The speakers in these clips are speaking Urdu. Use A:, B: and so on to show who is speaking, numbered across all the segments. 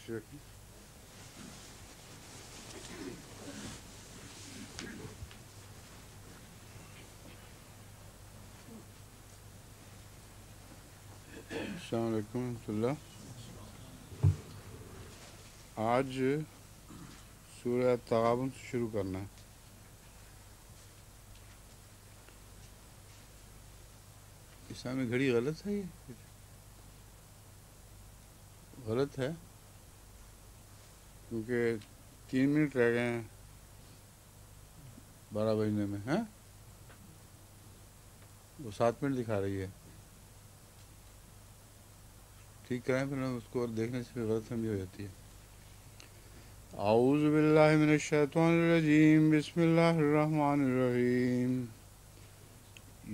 A: تشریف رکھیں. السلام علیکم ورحمۃ اللہ. آج سورہ تغابن سے شروع کرنا ہے. اسلام میں گھڑی غلط ہے، یہ غلط ہے کیونکہ 3 منٹ رہ گئے ہیں 12 بجنے میں. ہیں وہ 7 منٹ دکھا رہی ہے. ٹھیک کریں پھر اس کو دیکھنے سے پھر غلط فہمی ہو جاتی ہے. اعوذ باللہ من الشیطان الرجیم. بسم اللہ الرحمن الرحیم.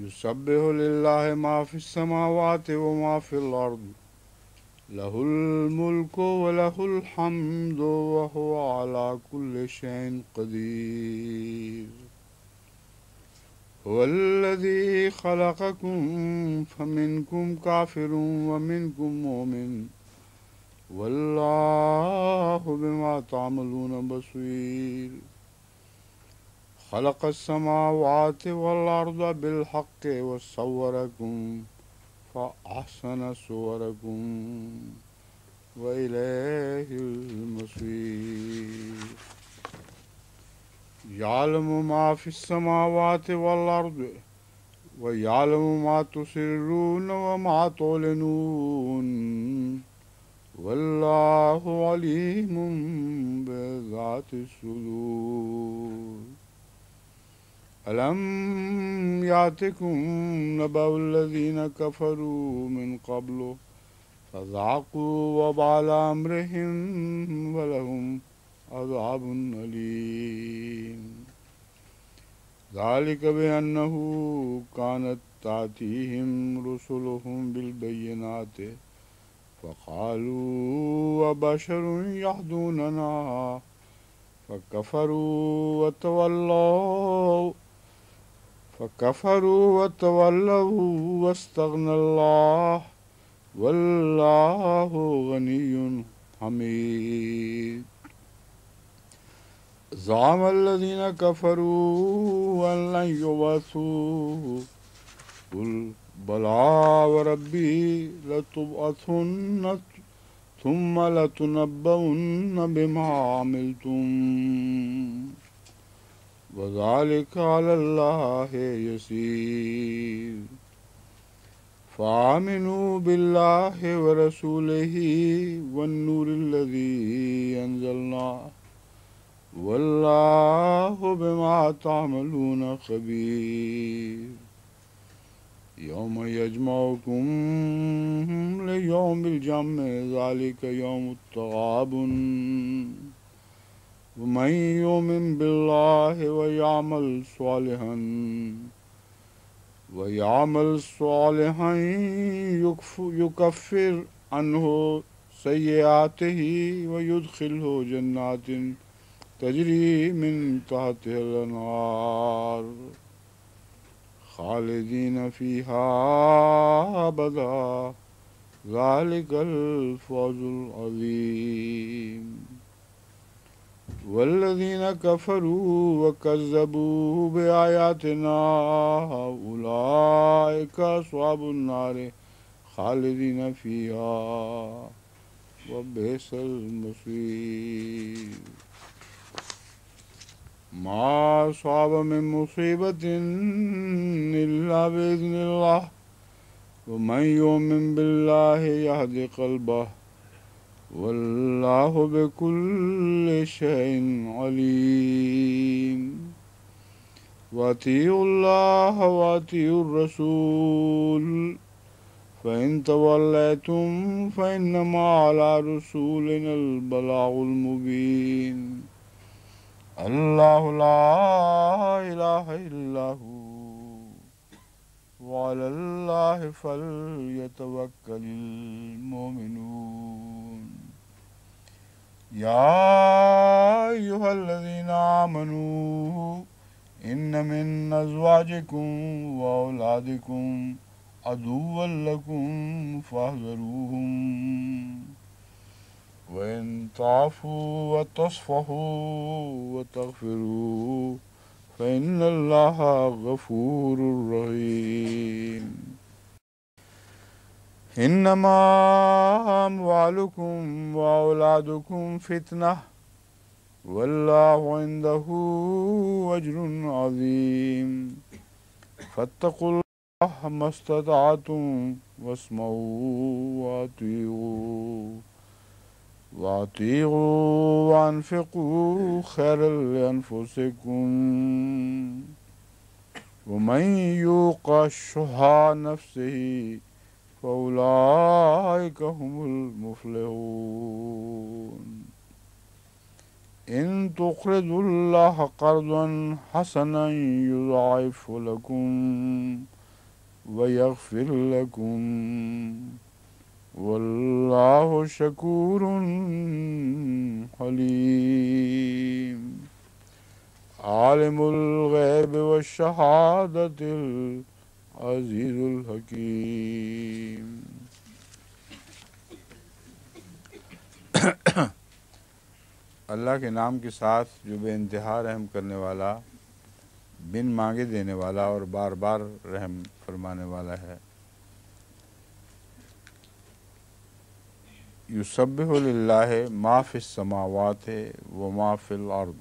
A: یسبح للہ ما فی السماوات وما فی الارض لہ الملک ولہ الحمد وہو علی کل شیء قدیر. هو الذی خلقکم فمنکم کافر ومنکم مؤمن واللہ بما تعملون بصیر. خلق السماوات والارض بالحق وصورکم فاحسن صورکم والیہ المصیر. یعلم ما فی السماوات والارض ویعلم ما تسرون وما تعلنون واللہ علیم بذات الصدور. الم یاتکم نبأ الذین کفروا من قبل فذاقوا وبال امرهم ولهم عذاب علیم. ذلك بأنه كانت تأتيهم رسلهم بالبينات فقالوا وبشر يهدوننا فكفروا وتولوا واستغنى الله والله غني حميد. زعم الذين كفروا أن لن يبعثوا قل بلى وربي لتبعثن ثم لتنبؤن بما عملتم وذلك على الله يسير. فآمنوا بالله ورسوله والنور الذي أنزلنا واللہ بما تعملون خبیر. یوم یجمعکم لیوم الجمع ذلک یوم التغابن. ومن یؤمن باللہ ویعمل صالحا یکفر عنہ سیئاتہ ویدخلہ جنات تجری من تحتها الانہار خالدین فیہا ابدا ذلک الفوز العظیم. والذین کفروا وکذبوا بآیاتنا اولئک اصحاب النار خالدین فیہا وبئس المصیر. ما أصاب من مصيبة إلا بإذن الله ومن يؤمن بالله يهد قلبه والله بكل شيء عليم. وأطيعوا الله وأطيعوا الرسول فإن توليتم فإنما على رسولنا البلاغ المبين. اللہ لا الہ الا ہو وعلی اللہ فلیتوکل المؤمنون. یا ایہا الذین آمنوا ان من ازواجکم واولادکم عدوا لکم فاحذروہم وإن تعفوا وتصفحوا وتغفروا فإن الله غفور رحيم. إنما أموالكم وأولادكم فتنة والله عنده أجر عظيم. فاتقوا الله ما استطعتم واسمعوا وأطيعوا وأنفقوا خيرا لأنفسكم ومن يوق شح نفسه فأولئك هم المفلحون. إن تقرضوا الله قرضا حسنا يضاعف لكم ويغفر لكم والله شكور حليم. عالم الغيب والشهادة العزيز الحكيم. اللہ کے نام کے ساتھ جو بے انتہا رحم کرنے والا، بن مانگے دینے والا اور بار بار رحم فرمانے والا ہے۔ یسبح للہ ما فی السماوات و ما فی الارض،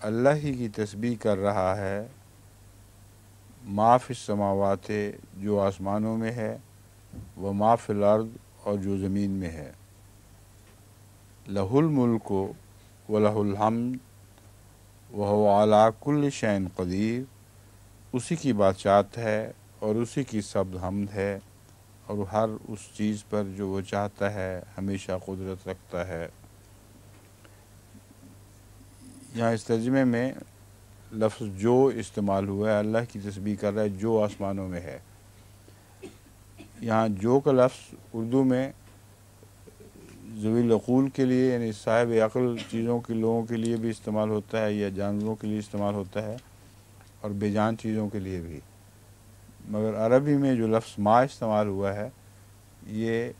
A: اللہ ہی کی تسبیح کر رہا ہے ما فی السماوات جو آسمانوں میں ہے، و ما فی الارض اور جو زمین میں ہے۔ لہ الملک و لہ الحمد وہو علی کل شیء قدیر، اسی کی بادشاہت ہے اور اسی کی سب حمد ہے، اور ہر اس چیز پر جو وہ چاہتا ہے ہمیشہ قدرت رکھتا ہے۔ یہاں اس ترجمے میں لفظ جو استعمال ہوا ہے، اللہ کی تسبیح کر رہا ہے جو آسمانوں میں ہے۔ یہاں جو کا لفظ اردو میں ذوی العقول کے لیے یعنی صاحب عقل چیزوں کے لوگوں کے لیے بھی استعمال ہوتا ہے یا جانوروں کے لیے استعمال ہوتا ہے، اور بے جان چیزوں کے لیے بھی، مگر عربی میں جو لفظ ما استعمال ہوا ہے یہ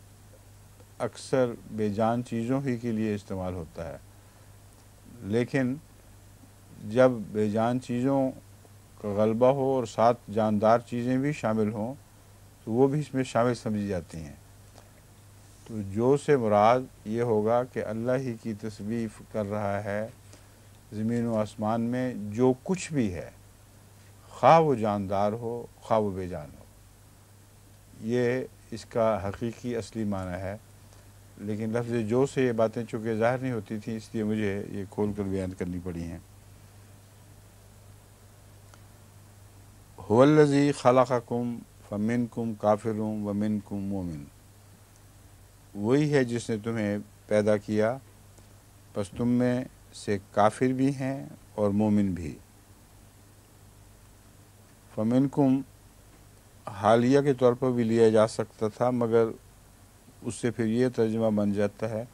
A: اکثر بے جان چیزوں ہی کے لیے استعمال ہوتا ہے، لیکن جب بے جان چیزوں کا غلبہ ہو اور ساتھ جاندار چیزیں بھی شامل ہوں تو وہ بھی اس میں شامل سمجھی جاتی ہیں۔ تو جو سے مراد یہ ہوگا کہ اللہ ہی کی تسبیح کر رہا ہے زمین و آسمان میں جو کچھ بھی ہے، خواہ وہ جاندار ہو خواہ وہ بے جان ہو۔ یہ اس کا حقیقی اصلی معنی ہے، لیکن لفظ جو سے یہ باتیں چونکہ ظاہر نہیں ہوتی تھیں اس لیے مجھے یہ کھول کر بیان کرنی پڑی ہیں۔ هو الذی خلقکم فمنکم کافر ومنکم مومن، وہی ہے جس نے تمہیں پیدا کیا، پس تم میں سے کافر بھی ہیں اور مومن بھی۔ فمنکم حالیہ کے طور پر بھی لیا جا سکتا تھا، مگر اس سے پھر یہ ترجمہ بن جاتا ہے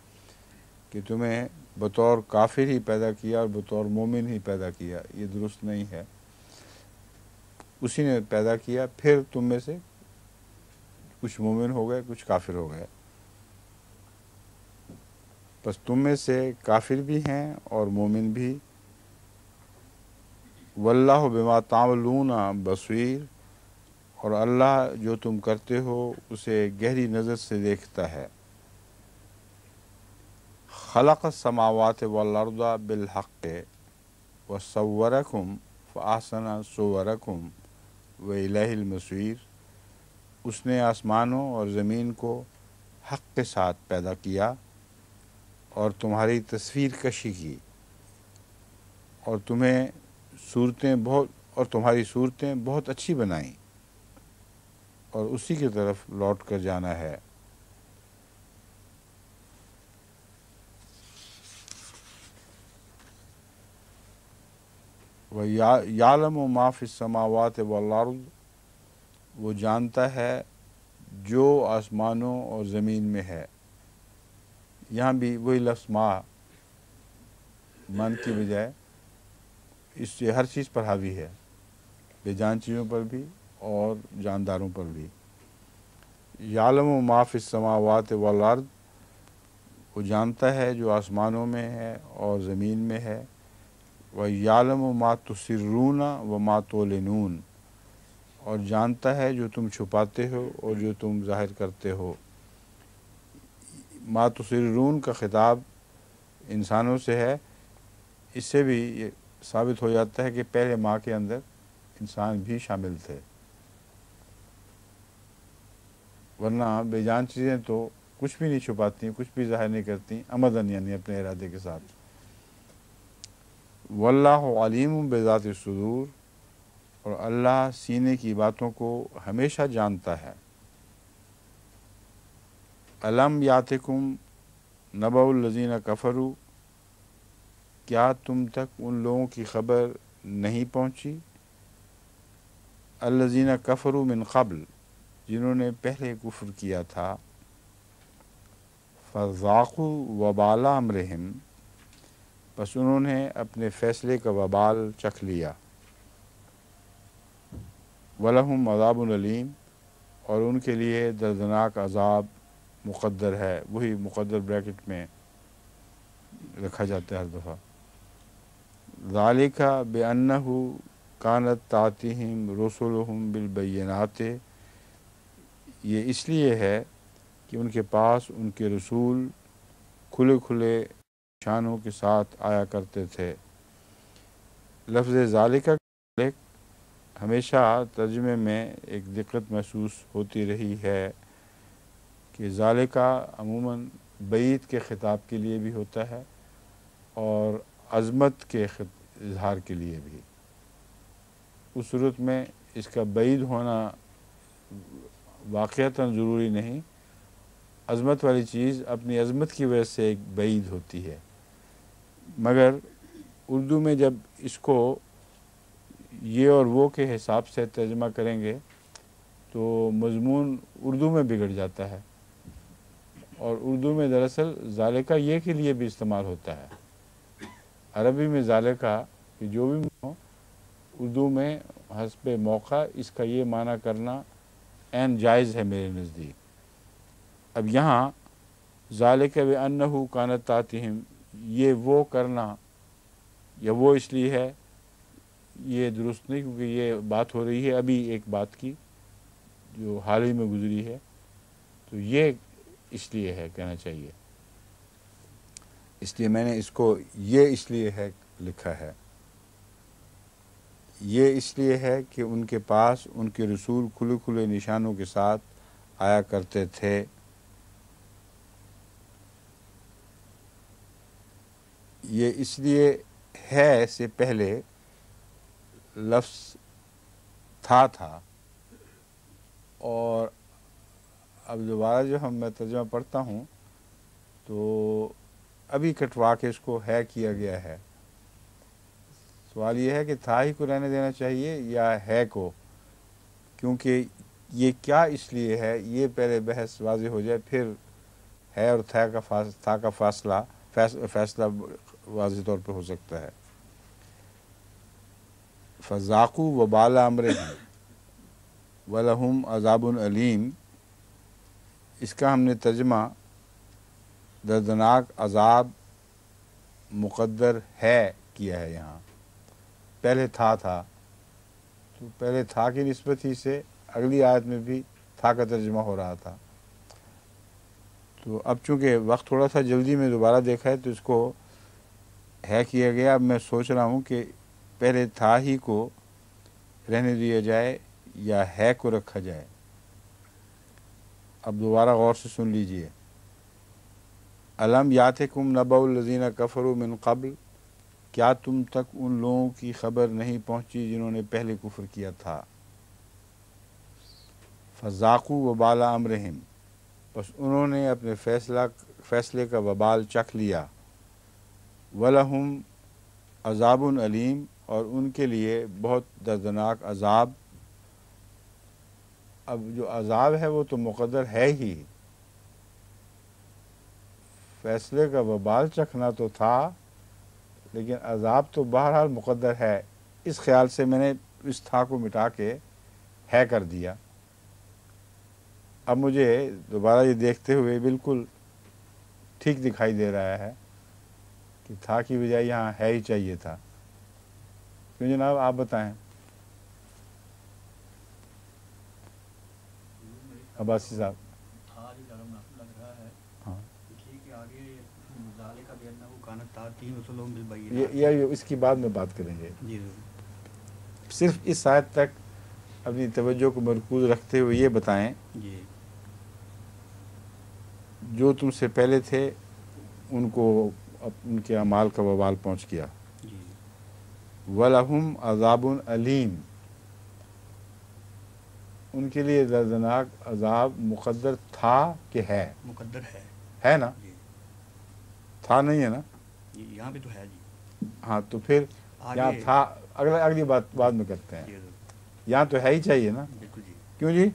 A: کہ تمہیں بطور کافر ہی پیدا کیا اور بطور مومن ہی پیدا کیا، یہ درست نہیں ہے۔ اسی نے پیدا کیا، پھر تم میں سے کچھ مومن ہو گئے کچھ کافر ہو گئے، پس تم میں سے کافر بھی ہیں اور مومن بھی۔ واللہ بما تعملون بصیر، اور اللہ جو تم کرتے ہو اسے گہری نظر سے دیکھتا ہے۔ خلق السماوات والارض بالحق وصورکم فاحسن صورکم والیہ المصیر، اس نے آسمانوں اور زمین کو حق کے ساتھ پیدا کیا اور تمہاری تصویر کشی کی، اور تمہاری صورتیں بہت اچھی بنائیں، اور اسی کی طرف لوٹ کر جانا ہے۔ وَيَعْلَمُ مَا فِي السَّمَاوَاتِ وَالْأَرْضِ، وہ جانتا ہے جو آسمانوں اور زمین میں ہے۔ یہاں بھی وہی لفظ ما من کی بجائے اس سے ہر چیز پر حاوی ہے، بے جان چیزوں پر بھی اور جانداروں پر بھی۔ یعلم ما فی السماوات والارض، وہ جانتا ہے جو آسمانوں میں ہے اور زمین میں ہے، وَيَعْلَمُ مَا تُسِرُّونَ وَمَا تُعْلِنُونَ، اور جانتا ہے جو تم چھپاتے ہو اور جو تم ظاہر کرتے ہو۔ ما تسرون کا خطاب انسانوں سے ہے، اس سے بھی یہ ثابت ہو جاتا ہے کہ پہلے ماں کے اندر انسان بھی شامل تھے، ورنہ بے جان چیزیں تو کچھ بھی نہیں چھپاتی، کچھ بھی ظاہر نہیں کرتی عمدن، یعنی اپنے ارادے کے ساتھ۔ واللہ علیم بذات الصدور، اور اللہ سینے کی باتوں کو ہمیشہ جانتا ہے۔ الم یاتکم نبأ الذین کفروا، کیا تم تک ان لوگوں کی خبر نہیں پہنچی، الذین کفروا من قبل، جنہوں نے پہلے کفر کیا تھا، فذاقوا وبال امرہم، بس انہوں نے اپنے فیصلے کا وبال چکھ لیا، وَلَهُمْ عَذَابٌ علیم، اور ان کے لیے دردناک عذاب مقدر ہے۔ وہی مقدر بریکٹ میں رکھا جاتا ہے ہر دفعہ۔ ذَلِكَ بِأَنَّهُ كَانَتْ تَأْتِيهِمْ رُسُلُهُم بِالْبَيِّنَاتِ، یہ اس لیے ہے کہ ان کے پاس ان کے رسول کھلے کھلے نشانوں کے ساتھ آیا کرتے تھے۔ لفظ ذالکہ ہمیشہ ترجمے میں ایک دقت محسوس ہوتی رہی ہے کہ ذالکہ عموماً بعید کے خطاب کے لیے بھی ہوتا ہے اور عظمت کے اظہار کے لیے بھی۔ اس صورت میں اس کا بعید ہونا واقعتاً ضروری نہیں، عظمت والی چیز اپنی عظمت کی وجہ سے ایک بعید ہوتی ہے، مگر اردو میں جب اس کو یہ اور وہ کے حساب سے ترجمہ کریں گے تو مضمون اردو میں بگڑ جاتا ہے، اور اردو میں دراصل ذالکہ یہ کے لیے بھی استعمال ہوتا ہے۔ عربی میں ذالکہ کہ جو بھی ہو، اردو میں حسب موقع اس کا یہ معنی کرنا عین جائز ہے میرے نزدیک۔ اب یہاں ذالکہ بأنہ کانت تأتیہم، یہ وہ کرنا یا وہ اس لیے ہے، یہ درست نہیں، کیونکہ یہ بات ہو رہی ہے ابھی ایک بات کی جو حال ہی میں گزری ہے، تو یہ اس لیے ہے کہنا چاہیے، اس لیے میں نے اس کو یہ اس لیے ہے لکھا ہے۔ یہ اس لیے ہے کہ ان کے پاس ان کے رسول کھلے کھلے نشانوں کے ساتھ آیا کرتے تھے۔ یہ اس لیے ہے سے پہلے لفظ تھا، اور اب دوبارہ جو میں ترجمہ پڑھتا ہوں تو ابھی کٹوا کے اس کو ہے کیا گیا ہے۔ سوال یہ ہے کہ تھا ہی کو رہنے دینا چاہیے یا ہے کو، کیونکہ یہ کیا اس لیے ہے یہ پہلے بحث واضح ہو جائے، پھر ہے اور تھا کا فیصلہ واضح طور پہ ہو سکتا ہے۔ فذاقوا وبال امرہم وَلَهُمْ عَذَابٌ علیم، اس کا ہم نے ترجمہ دردناک عذاب مقدر ہے کیا ہے۔ یہاں پہلے تھا تو پہلے تھا کی نسبت ہی سے اگلی آیت میں بھی تھا کا ترجمہ ہو رہا تھا، تو اب چونکہ وقت تھوڑا سا جلدی میں دوبارہ دیکھا ہے تو اس کو ہے کیا گیا۔ اب میں سوچ رہا ہوں کہ پہلے تھا ہی کو رہنے دیا جائے یا ہے کو رکھا جائے۔ اب دوبارہ غور سے سن لیجئے۔ الم یاتکم نبأ الذین کفروا من قبل، کیا تم تک ان لوگوں کی خبر نہیں پہنچی جنہوں نے پہلے کفر کیا تھا، فذاقوا وبال امرہم، بس انہوں نے اپنے فیصلے کا وبال چکھ لیا، وَلَهُمْ عذاب علیم، اور ان کے لیے بہت دردناک عذاب۔ اب جو عذاب ہے وہ تو مقدر ہے ہی، فیصلے کا وبال چکھنا تو تھا لیکن عذاب تو بہرحال مقدر ہے۔ اس خیال سے میں نے اس تھا کو مٹا کے ہے کر دیا۔ اب مجھے دوبارہ یہ دیکھتے ہوئے بالکل ٹھیک دکھائی دے رہا ہے کہ تھا کی بجائے یہاں ہے ہی چاہیے تھا. کیوں جناب آپ بتائیں عباسی صاحب. ہاں یہ اس کی بعد میں بات کریں گے. صرف اس آیت تک اپنی توجہ کو مرکوز رکھتے ہوئے یہ بتائیں جو تم سے پہلے تھے ان کو ان کے اعمال کا وبال پہنچ گیا. وَلَهُمْ عَذَابٌ علیم، ان کے لیے دردناک عذاب مقدر تھا کہ ہے؟
B: مقدر
A: ہے نا؟ تھا نہیں ہے نا؟
B: یہاں پہ تو ہے جی.
A: ہاں تو پھر یہاں تھا اگلی بات بعد میں کرتے ہیں. یہاں تو ہے ہی چاہیے نا.
B: بالکل جی.
A: کیوں جی؟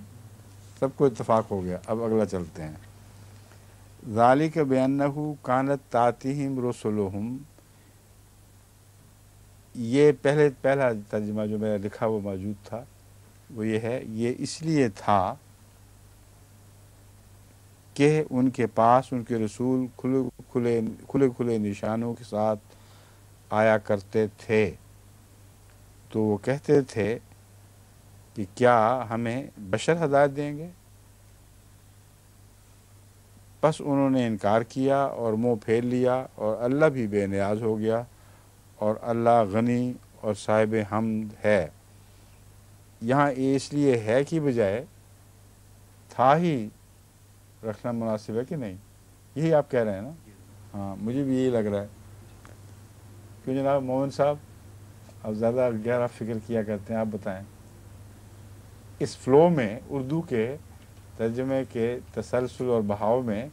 A: سب کو اتفاق ہو گیا. اب اگلا چلتے ہیں. ذالک بأنہ کانت تأتیہم رسلہم، یہ پہلا ترجمہ جو میرا لکھا وہ موجود تھا وہ یہ ہے، یہ اس لیے تھا کہ ان کے پاس ان کے رسول کھلے نشانوں کے ساتھ آیا کرتے تھے تو وہ کہتے تھے کہ کیا ہمیں بشر ہدایت دیں گے؟ پس انہوں نے انکار کیا اور منہ پھیر لیا اور اللہ بھی بے نیاز ہو گیا اور اللہ غنی اور صاحب حمد ہے. یہاں یہ اس لیے ہے کی بجائے تھا ہی رکھنا مناسب ہے کہ نہیں؟ یہی آپ کہہ رہے ہیں نا؟ ہاں مجھے بھی یہی لگ رہا ہے. کیوں جناب مومن صاحب آپ زیادہ گہرا فکر کیا کرتے ہیں، آپ بتائیں. اس فلو میں اردو کے ترجمے کے تسلسل اور بہاؤ میں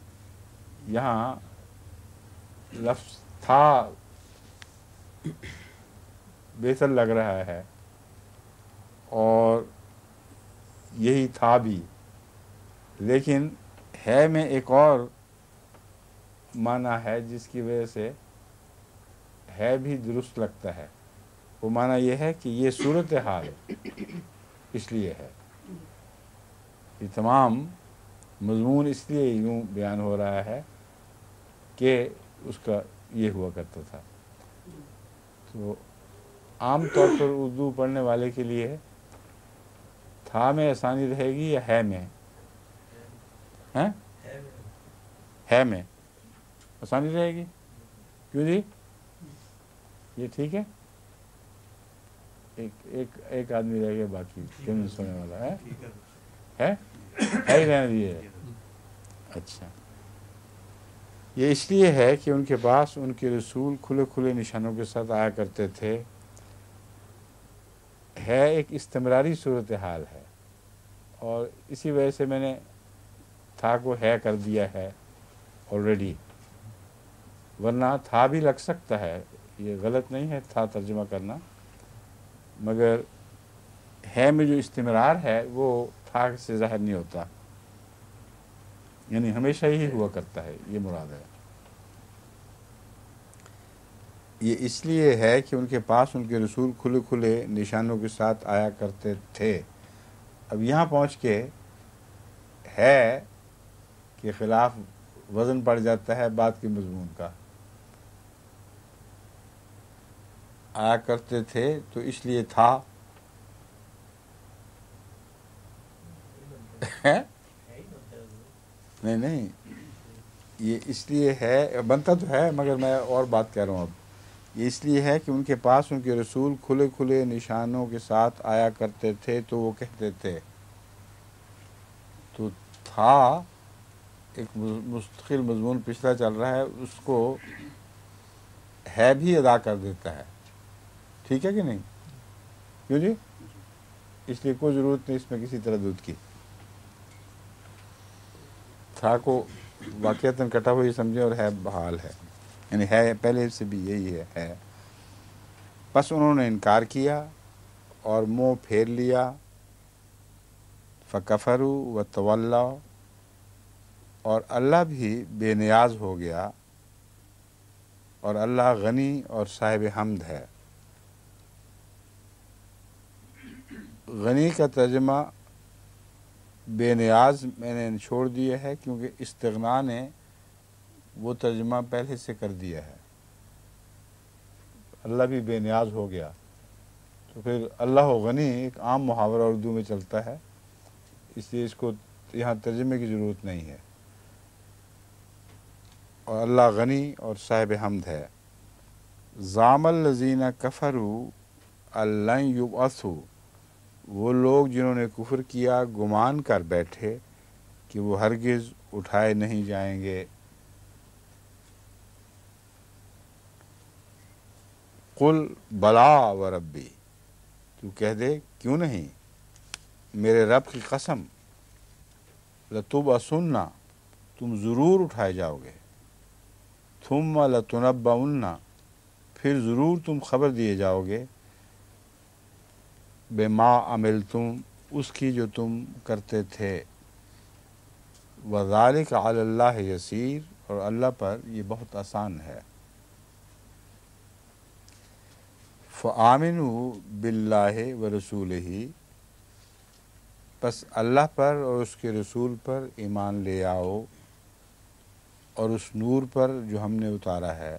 A: یہاں لفظ تھا بہتر لگ رہا ہے اور یہی تھا بھی، لیکن ہے میں ایک اور معنی ہے جس کی وجہ سے ہے بھی درست لگتا ہے. وہ معنی یہ ہے کہ یہ صورتحال اس لیے ہے، یہ تمام مضمون اس لیے یوں بیان ہو رہا ہے کہ اس کا یہ ہوا کرتا تھا. تو عام طور پر اردو پڑھنے والے کے لیے تھا میں آسانی رہے گی یا ہے میں؟ ہے میں آسانی رہے گی. کیوں جی؟ یہ ٹھیک ہے. ایک آدمی رہ گیا، باقی کیوں سونے والا ہے ہی رہنے دیے. اچھا، یہ اس لیے ہے کہ ان کے پاس ان کے رسول کھلے نشانوں کے ساتھ آیا کرتے تھے. ہے ایک استمراری صورتحال ہے اور اسی وجہ سے میں نے تھا کو ہے کر دیا ہے آلریڈی، ورنہ تھا بھی لگ سکتا ہے، یہ غلط نہیں ہے تھا ترجمہ کرنا، مگر ہے میں جو استمرار ہے وہ تھا سے ظاہر نہیں ہوتا، یعنی ہمیشہ ہی ہوا کرتا ہے، یہ مراد ہے. یہ اس لیے ہے کہ ان کے پاس ان کے رسول کھلے نشانوں کے ساتھ آیا کرتے تھے. اب یہاں پہنچ کے ہے کے خلاف وزن پڑ جاتا ہے بات کے مضمون کا. آیا کرتے تھے تو اس لیے تھا نہیں یہ اس لیے ہے، بنتا تو ہے مگر میں اور بات کہہ رہا ہوں. اب یہ اس لیے ہے کہ ان کے پاس ان کے رسول کھلے نشانوں کے ساتھ آیا کرتے تھے تو وہ کہتے تھے. تو تھا ایک مستقل مضمون پچھلا چل رہا ہے، اس کو ہے بھی ادا کر دیتا ہے. ٹھیک ہے کہ نہیں؟ کیوں جی؟ اس لیے کوئی ضرورت نہیں اس میں کسی تردد کی. تھا کو واقعتاً کٹا ہوئی سمجھیں اور ہے بحال ہے، یعنی ہے پہلے سے بھی یہی ہے. بس انہوں نے انکار کیا اور منہ پھیر لیا. فکفروا وتولوا، اور اللہ بھی بے نیاز ہو گیا اور اللہ غنی اور صاحب حمد ہے. غنی کا ترجمہ بے نیاز میں نے چھوڑ دیا ہے کیونکہ استغنا نے وہ ترجمہ پہلے سے کر دیا ہے، اللہ بھی بے نیاز ہو گیا، تو پھر اللہ غنی ایک عام محاورہ اردو میں چلتا ہے، اس لیے اس کو یہاں ترجمے کی ضرورت نہیں ہے، اور اللہ غنی اور صاحب حمد ہے۔ زعم الذین کفروا ان لن یبعثوا، وہ لوگ جنہوں نے کفر کیا گمان کر بیٹھے کہ وہ ہرگز اٹھائے نہیں جائیں گے۔ قل بلا وربی، تو کہہ دے کیوں نہیں، میرے رب کی قسم، لتبعثن، تم ضرور اٹھائے جاؤ گے، ثم لتنبؤن، پھر ضرور تم خبر دیے جاؤ گے، بما عملتم، اس کی جو تم کرتے تھے، وذالک علی اللہ یسیر، اور اللہ پر یہ بہت آسان ہے۔ فآمنوا باللہ ورسولہ، بس اللہ پر اور اس کے رسول پر ایمان لے آؤ، اور اس نور پر جو ہم نے اتارا ہے۔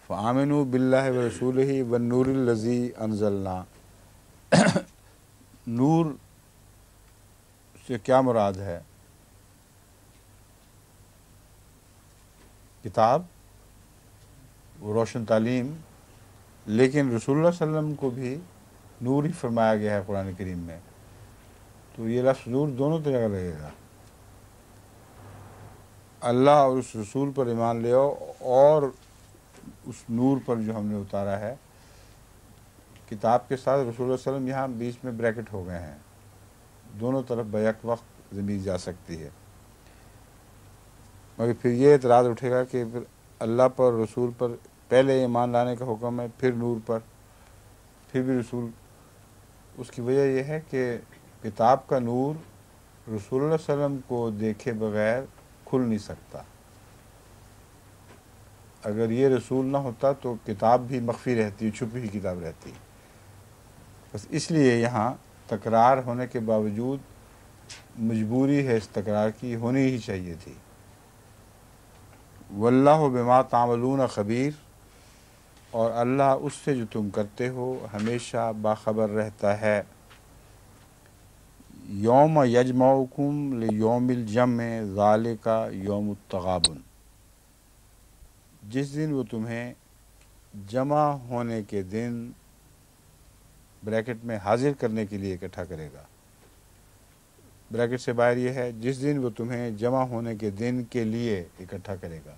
A: فآمنوا باللہ ورسولہ والنور الذی انزلنا، نور سے کیا مراد ہے؟ کتاب، روشن تعلیم، لیکن رسول اللہ صلی اللہ علیہ وسلم کو بھی نور ہی فرمایا گیا ہے قرآن کریم میں، تو یہ لفظ نور دونوں طرح لگے گا۔ اللہ اور اس رسول پر ایمان لے آؤ، اور اس نور پر جو ہم نے اتارا ہے۔ کتاب کے ساتھ رسول اللہ صلی اللہ علیہ وسلم یہاں بیچ میں بریکٹ ہو گئے ہیں، دونوں طرف بیک وقت ضمیر جا سکتی ہے، مگر پھر یہ اعتراض اٹھے گا کہ پھر اللہ پر رسول پر پہلے ایمان لانے کا حکم ہے، پھر نور پر، پھر بھی رسول۔ اس کی وجہ یہ ہے کہ کتاب کا نور رسول اللہ صلی اللہ علیہ وسلم کو دیکھے بغیر کھل نہیں سکتا، اگر یہ رسول نہ ہوتا تو کتاب بھی مخفی رہتی، چھپی ہوئی کتاب رہتی۔ بس اس لیے یہاں تکرار ہونے کے باوجود مجبوری ہے اس تکرار کی، ہونی ہی چاہیے تھی۔ واللہ بما تعملون خبیر، اور اللہ اس سے جو تم کرتے ہو ہمیشہ باخبر رہتا ہے۔ یوم یجمعکم لیوم الجمع ذالک یوم التغابن، جس دن وہ تمہیں جمع ہونے کے دن بریکٹ میں حاضر کرنے کے لیے اکٹھا کرے گا۔ بریکٹ سے باہر یہ ہے جس دن وہ تمہیں جمع ہونے کے دن کے لیے اکٹھا کرے گا۔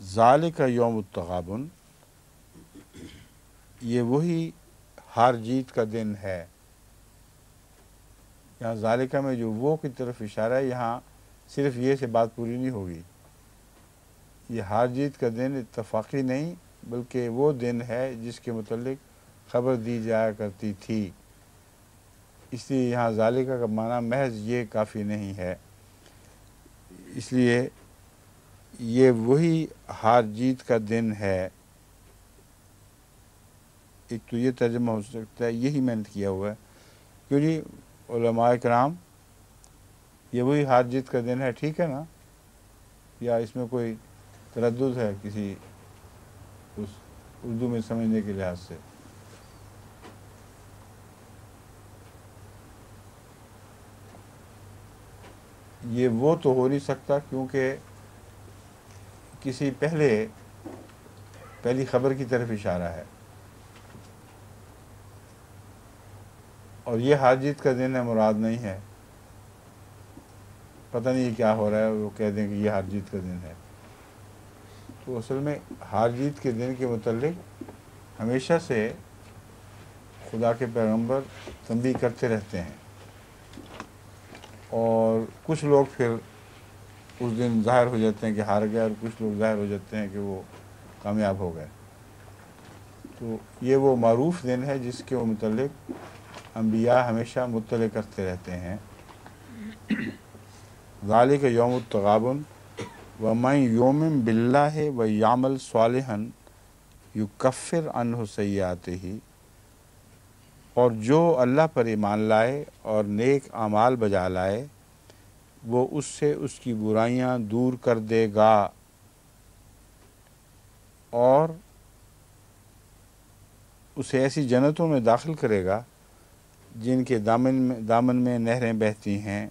A: ذالک یوم التغابن، یہ وہی ہار جیت کا دن ہے۔ یہاں ذالکہ میں جو وہ کی طرف اشارہ ہے، یہاں صرف یہ سے بات پوری نہیں ہوگی، یہ ہار جیت کا دن اتفاقی نہیں بلکہ وہ دن ہے جس کے متعلق خبر دی جایا کرتی تھی، اس لیے یہاں ذالکہ کا معنی محض یہ کافی نہیں ہے، اس لیے یہ وہی ہار جیت کا دن ہے۔ ایک تو یہ ترجمہ ہو سکتا ہے، یہی میں نے کیا ہوا ہے، کیوں جی علماء کرام، یہ وہی ہار جیت کا دن ہے، ٹھیک ہے نا، یا اس میں کوئی تردد ہے کسی اس اردو میں سمجھنے کے لحاظ سے؟ یہ وہ تو ہو نہیں سکتا کیونکہ کسی پہلی خبر کی طرف اشارہ ہے، اور یہ ہار جیت کا دن ہے مراد نہیں ہے، پتہ نہیں کیا ہو رہا ہے، وہ کہہ دیں کہ یہ ہار جیت کا دن ہے۔ تو اصل میں ہار جیت کے دن کے متعلق ہمیشہ سے خدا کے پیغمبر تنبیہ کرتے رہتے ہیں، اور کچھ لوگ پھر اس دن ظاہر ہو جاتے ہیں کہ ہار گئے، اور کچھ لوگ ظاہر ہو جاتے ہیں کہ وہ کامیاب ہو گئے۔ تو یہ وہ معروف دن ہے جس کے متعلق انبیاء ہمیشہ مطلع کرتے رہتے ہیں۔ ذالک یوم التغابن ومن یؤمن باللہ ویعمل صالحا یکفر عنہ سیئاتہ، اور جو اللہ پر ایمان لائے اور نیک اعمال بجا لائے وہ اس سے اس کی برائیاں دور کر دے گا اور اسے ایسی جنتوں میں داخل کرے گا جن کے دامن میں نہریں بہتی ہیں۔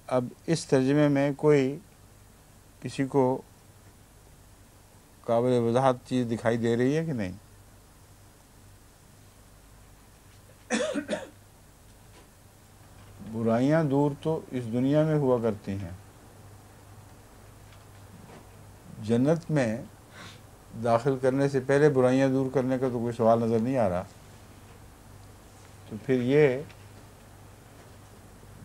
A: اب اس ترجمے میں کوئی کسی کو قابل وضاحت چیز دکھائی دے رہی ہے کہ نہیں؟ برائیاں دور تو اس دنیا میں ہوا کرتی ہیں، جنت میں داخل کرنے سے پہلے برائیاں دور کرنے کا تو کوئی سوال نظر نہیں آ رہا۔ تو پھر یہ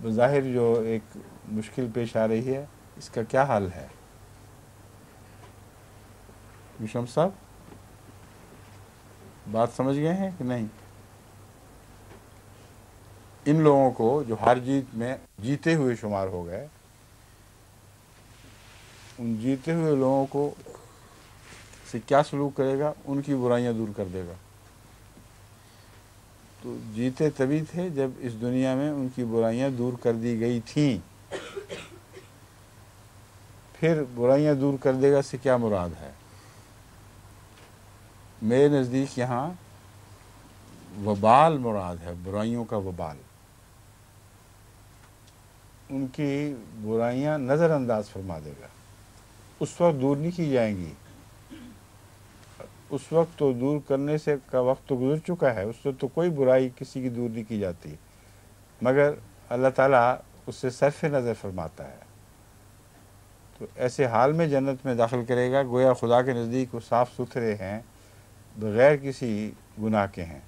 A: بظاہر جو ایک مشکل پیش آ رہی ہے، اس کا کیا حل ہے؟ شمس صاحب بات سمجھ گئے ہیں کہ نہیں؟ ان لوگوں کو جو ہار جیت میں جیتے ہوئے شمار ہو گئے، ان جیتے ہوئے لوگوں کو سے کیا سلوک کرے گا؟ ان کی برائیاں دور کر دے گا۔ تو جیتے تبھی تھے جب اس دنیا میں ان کی برائیاں دور کر دی گئی تھیں۔ پھر برائیاں دور کر دے گا سے کیا مراد ہے؟ میرے نزدیک یہاں وبال مراد ہے، برائیوں کا وبال۔ ان کی برائیاں نظر انداز فرما دے گا، اس وقت دور نہیں کی جائیں گی، اس وقت تو دور کرنے سے کا وقت تو گزر چکا ہے، اس وقت تو کوئی برائی کسی کی دور نہیں کی جاتی، مگر اللہ تعالیٰ اس سے صرف نظر فرماتا ہے۔ تو ایسے حال میں جنت میں داخل کرے گا گویا خدا کے نزدیک وہ صاف ستھرے ہیں، بغیر کسی گناہ کے ہیں۔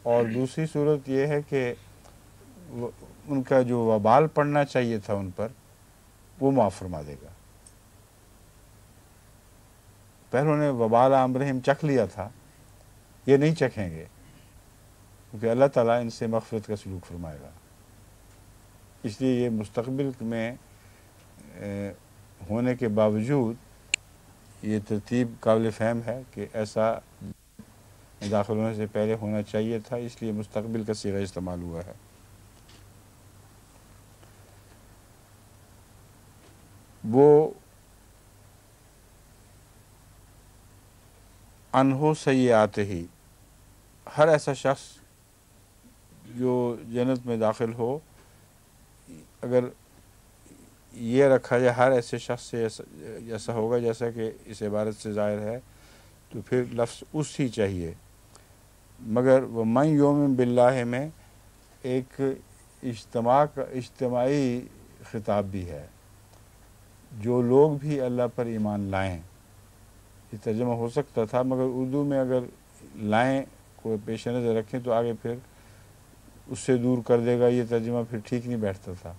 A: اور دوسری صورت یہ ہے کہ ان کا جو وبال پڑنا چاہیے تھا ان پر، وہ معاف فرما دے گا۔ پہلوں نے وبال امرہم چکھ لیا تھا، یہ نہیں چکھیں گے، کیونکہ اللہ تعالیٰ ان سے مغفرت کا سلوک فرمائے گا۔ اس لیے یہ مستقبل میں ہونے کے باوجود یہ ترتیب قابل فہم ہے کہ ایسا داخل ہونے سے پہلے ہونا چاہیے تھا، اس لیے مستقبل کا صیغہ استعمال ہوا ہے۔ وہ انہو سیئات ہی، ہر ایسا شخص جو جنت میں داخل ہو، اگر یہ رکھا جائے ہر ایسے شخص سے ایسا ہوگا جیسا کہ اس عبارت سے ظاہر ہے، تو پھر لفظ اس ہی چاہیے۔ مگر وہ من یومن باللہ میں ایک اجتماعی خطاب بھی ہے، جو لوگ بھی اللہ پر ایمان لائیں۔ یہ ترجمہ ہو سکتا تھا، مگر اردو میں اگر لائیں کو پیش نظر رکھیں تو آگے پھر اس سے دور کر دے گا، یہ ترجمہ پھر ٹھیک نہیں بیٹھتا تھا،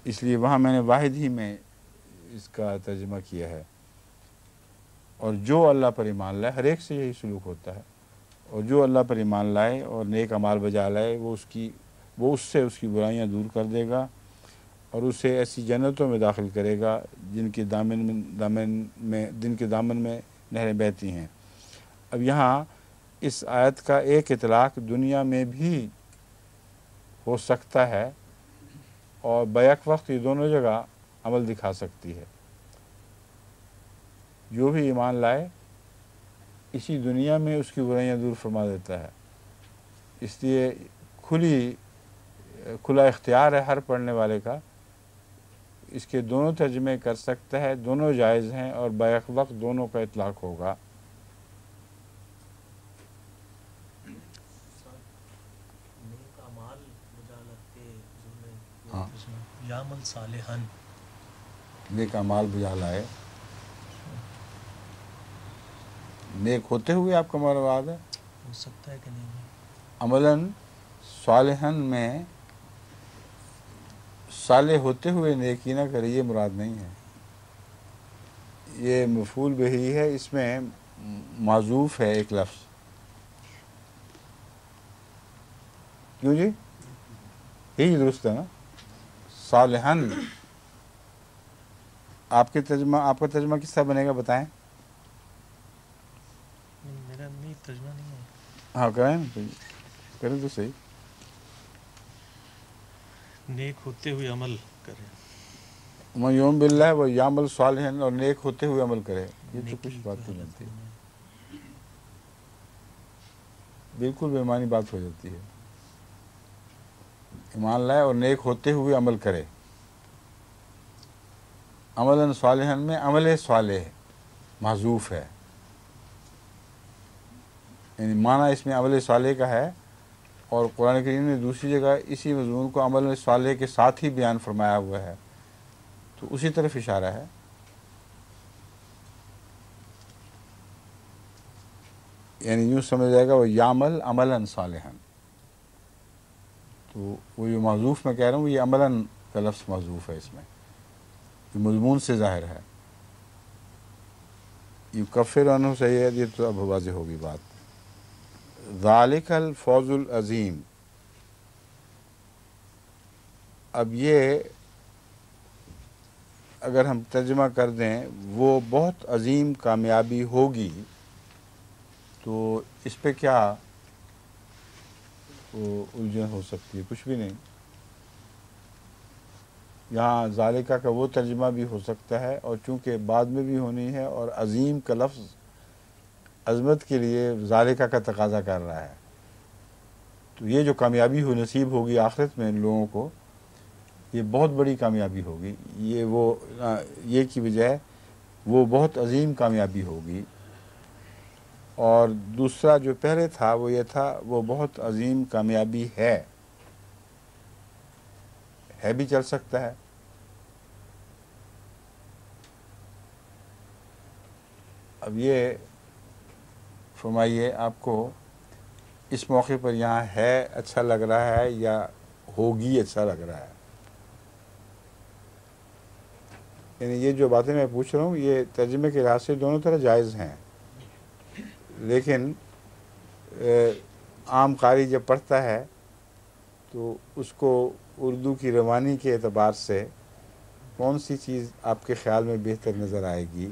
A: اس لیے وہاں میں نے واحد ہی میں اس کا ترجمہ کیا ہے۔ اور جو اللہ پر ایمان لائے، ہر ایک سے یہی سلوک ہوتا ہے، اور جو اللہ پر ایمان لائے اور نیک اعمال بجا لائے وہ اس سے اس کی برائیاں دور کر دے گا اور اسے ایسی جنتوں میں داخل کرے گا جن کے دامن میں نہریں بہتی ہیں۔ اب یہاں اس آیت کا ایک اطلاق دنیا میں بھی ہو سکتا ہے اور بیک وقت یہ دونوں جگہ عمل دکھا سکتی ہے۔ جو بھی ایمان لائے اسی دنیا میں اس کی برائیاں دور فرما دیتا ہے، اس لیے کھلا اختیار ہے ہر پڑھنے والے کا، اس کے دونوں ترجمے کر سکتا ہے، دونوں جائز ہیں اور بیک وقت دونوں کا اطلاق ہوگا۔
C: یعمل صالحاً،
A: نیک اعمال بجا لائے، نیک ہوتے ہوئے آپ کا مراد ہے؟
C: ہو سکتا ہے کہ نہیں؟
A: عملاً صالحاً میں صالح ہوتے ہوئے نیکی نہ کرے، یہ مراد نہیں ہے، یہ مفعول بہی ہے، اس میں معذوف ہے ایک لفظ۔ کیوں جی؟ یہی درست ہے نا، صالحاً۔ آپ کا ترجمہ کس طرح بنے گا بتائیں؟
C: میرا نہیں ترجمہ نہیں ہے۔
A: ہاں کریں کریں تو صحیح.
C: نیک ہوتے ہوئے عمل کریں.
A: من یؤمن باللہ و یعمل صالحا، اور نیک ہوتے ہوئے عمل کرے. یہ تو
C: نیکی
A: کچھ
C: کی
A: بات نہیں
C: حالت
A: بنتی،
C: میں
A: بالکل بے معنی بات ہو جاتی ہے. ایمان لائے اور نیک ہوتے ہوئے عمل کرے. عملاً صالحا میں عمل صالح محذوف ہے، یعنی معنی اس میں عمل صالح کا ہے، اور قرآن کریم نے دوسری جگہ اسی مضمون کو عمل صالح کے ساتھ ہی بیان فرمایا ہوا ہے، تو اسی طرف اشارہ ہے. یعنی یوں سمجھ جائے گا وہ یعمل عملاً صالحا، تو وہ جو محذوف میں کہہ رہا ہوں یہ عملاً کا لفظ محذوف ہے، اس میں یہ مضمون سے ظاہر ہے. یکفر عنہ سیئات، یہ تو اب واضح ہوگی بات. ذالک الفوز العظیم، اب یہ اگر ہم ترجمہ کر دیں وہ بہت عظیم کامیابی ہوگی، تو اس پہ کیا وہ الجھن ہو سکتی ہے؟ کچھ بھی نہیں. یہاں ذالکہ کا وہ ترجمہ بھی ہو سکتا ہے، اور چونکہ بعد میں بھی ہونی ہے، اور عظیم کا لفظ عظمت کے لیے ذالکہ کا تقاضا کر رہا ہے، تو یہ جو کامیابی نصیب ہوگی آخرت میں ان لوگوں کو، یہ بہت بڑی کامیابی ہوگی. یہ کی بجائے وہ بہت عظیم کامیابی ہوگی. اور دوسرا جو پہلے تھا وہ یہ تھا وہ بہت عظیم کامیابی ہے بھی چل سکتا ہے. اب یہ فرمائیے آپ کو اس موقع پر یہاں ہے اچھا لگ رہا ہے یا ہوگی اچھا لگ رہا ہے؟ یعنی یہ جو باتیں میں پوچھ رہا ہوں یہ ترجمے کے لحاظ سے دونوں طرح جائز ہیں، لیکن عام قاری جب پڑھتا ہے تو اس کو اردو کی روانی کے اعتبار سے کون سی چیز آپ کے خیال میں بہتر نظر آئے گی؟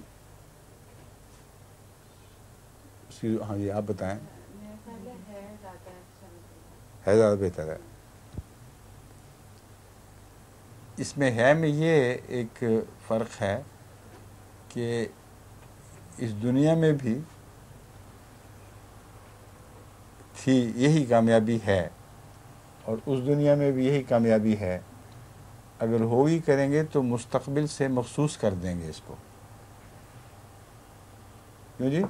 A: ہاں جی آپ بتائیں. ہے زیادہ بہتر ہے. اس میں ہے میں یہ ایک فرق ہے کہ اس دنیا میں بھی تھی یہی کامیابی ہے، اور اس دنیا میں بھی یہی کامیابی ہے. اگر ہوگی کریں گے تو مستقبل سے مخصوص کر دیں گے اس کو. کیوں جی؟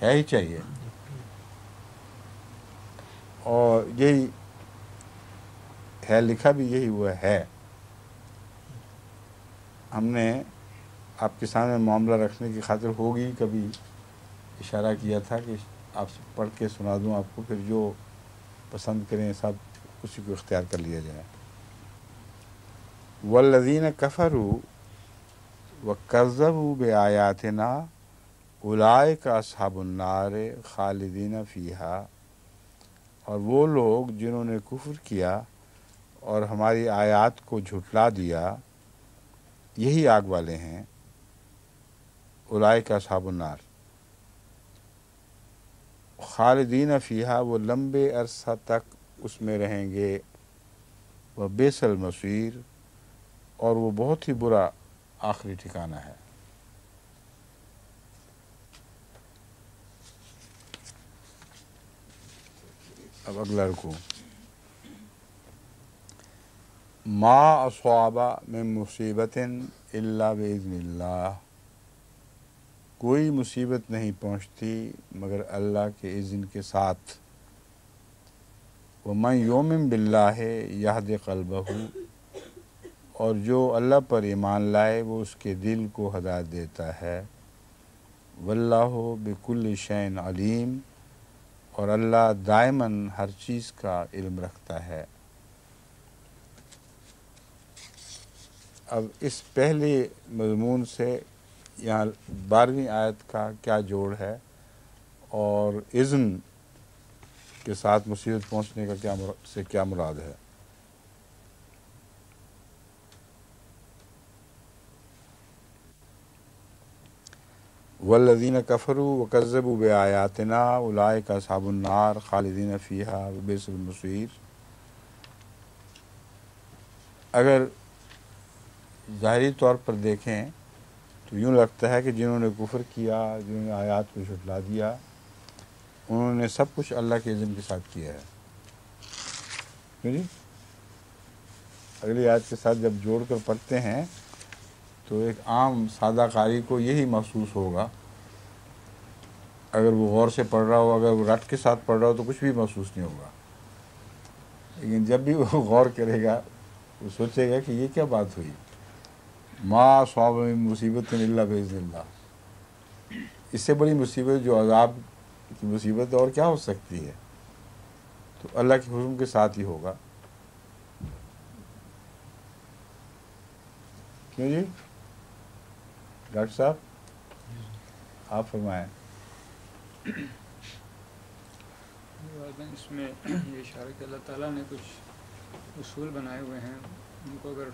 A: ہے ہی چاہیے، اور یہی ہے، لکھا بھی یہی ہوا ہے. ہم نے آپ کے سامنے معاملہ رکھنے کی خاطر ہوگی کبھی اشارہ کیا تھا کہ آپ سے پڑھ کے سنا دوں آپ کو، پھر جو پسند کریں سب اسی کو اختیار کر لیا جائے. والذین کفروا وکذبوا بآیاتنا اولئک اصحاب النار خالدین فیہا، اور وہ لوگ جنہوں نے کفر کیا اور ہماری آیات کو جھٹلا دیا یہی آگ والے ہیں. اولئک اصحاب النار خالدین فیہا، وہ لمبے عرصہ تک اس میں رہیں گے. وبئس المصیر، اور وہ بہت ہی برا آخری ٹھکانہ ہے. اب اگلا رکوع. ما اصاب من مصیبت الا باذن اللہ، کوئی مصیبت نہیں پہنچتی مگر اللہ کے اذن کے ساتھ. ومن یؤمن باللہ یہد قلبہ، اور جو اللہ پر ایمان لائے وہ اس کے دل کو ہدایت دیتا ہے. واللہ بکل شیء علیم، اور اللہ دائماً ہر چیز کا علم رکھتا ہے. اب اس پہلے مضمون سے یہاں 12ویں آیت کا کیا جوڑ ہے، اور اذن کے ساتھ مصیبت پہنچنے کا کیا مراد ہے؟ والذین کفروا وکذبوا بآیاتنا اولئک اصحاب النار خالدین فیہا وبئس المصیر۔ اگر ظاہری طور پر دیکھیں تو یوں لگتا ہے کہ جنہوں نے کفر کیا، جنہوں نے آیات کو جھٹلا دیا، انہوں نے سب کچھ اللہ کے اذن کے ساتھ کیا ہے۔ کیوں جی؟ اگلی آیت کے ساتھ جب جوڑ کر پڑھتے ہیں تو ایک عام سادہ قاری کو یہی محسوس ہوگا، اگر وہ غور سے پڑھ رہا ہو، اگر وہ رٹ کے ساتھ پڑھ رہا ہو تو کچھ بھی محسوس نہیں ہوگا، لیکن جب بھی وہ غور کرے گا وہ سوچے گا کہ یہ کیا بات ہوئی، ما اصاب من مصیبت الا باذن اللہ، اس سے بڑی مصیبت جو عذاب کی مصیبت اور کیا ہو سکتی ہے، تو اللہ کے حکم کے ساتھ ہی ہوگا۔ کیوں جی ڈاکٹر صاحب آپ فرمائیں۔
D: اس میں یہ اشارہ کہ اللہ تعالیٰ نے کچھ اصول بنائے ہوئے ہیں، ان کو اگر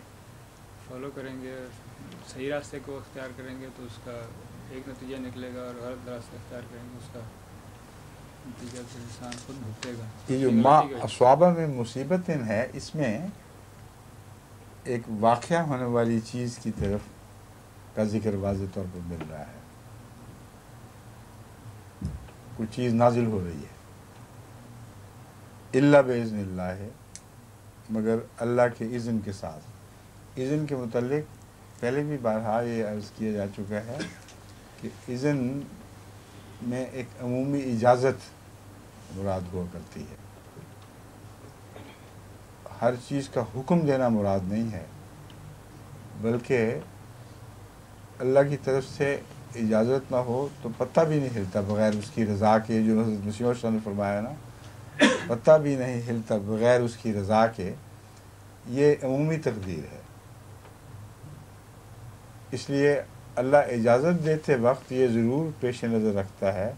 D: فالو کریں گے، صحیح راستے کو اختیار کریں گے تو اس کا ایک نتیجہ نکلے گا، اور غلط راستے اختیار کریں گے اس کا نتیجہ تو انسان خود بھگتے گا۔
A: یہ جو ما اصابہ میں مصیبت ہے، اس میں ایک واقعہ ہونے والی چیز کی طرف کا ذکر واضح طور پر مل رہا ہے، کوئی چیز نازل ہو رہی ہے، الا باذن اللہ ہے، مگر اللہ کے اذن کے ساتھ۔ اذن کے متعلق پہلے بھی بارہا یہ عرض کیا جا چکا ہے کہ اذن میں ایک عمومی اجازت مراد ہوا کرتی ہے، ہر چیز کا حکم دینا مراد نہیں ہے، بلکہ اللہ کی طرف سے اجازت نہ ہو تو پتہ بھی نہیں ہلتا بغیر اس کی رضا کے، جو حضرت مسیح موعود نے فرمایا نا، پتہ بھی نہیں ہلتا بغیر اس کی رضا کے، یہ عمومی تقدیر ہے۔ اس لیے اللہ اجازت دیتے وقت یہ ضرور پیش نظر رکھتا ہے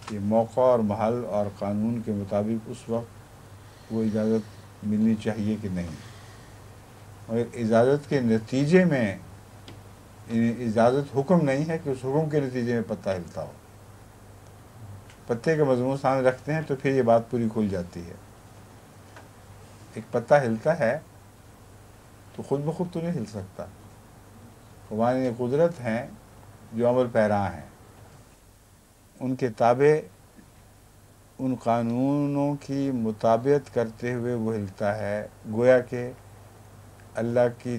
A: کہ موقع اور محل اور قانون کے مطابق اس وقت وہ اجازت ملنی چاہیے کہ نہیں، مگر اجازت کے نتیجے میں اجازت حکم نہیں ہے کہ اس حکم کے نتیجے میں پتہ ہلتا ہو۔ پتے کا مضمون سامنے رکھتے ہیں تو پھر یہ بات پوری کھل جاتی ہے۔ ایک پتہ ہلتا ہے تو خود بخود تو نہیں ہل سکتا، قوانین قدرت ہیں جو عمل پیرا ہیں، ان کے تابع ان قانونوں کی مطابقت کرتے ہوئے وہ ہلتا ہے، گویا کہ اللہ کی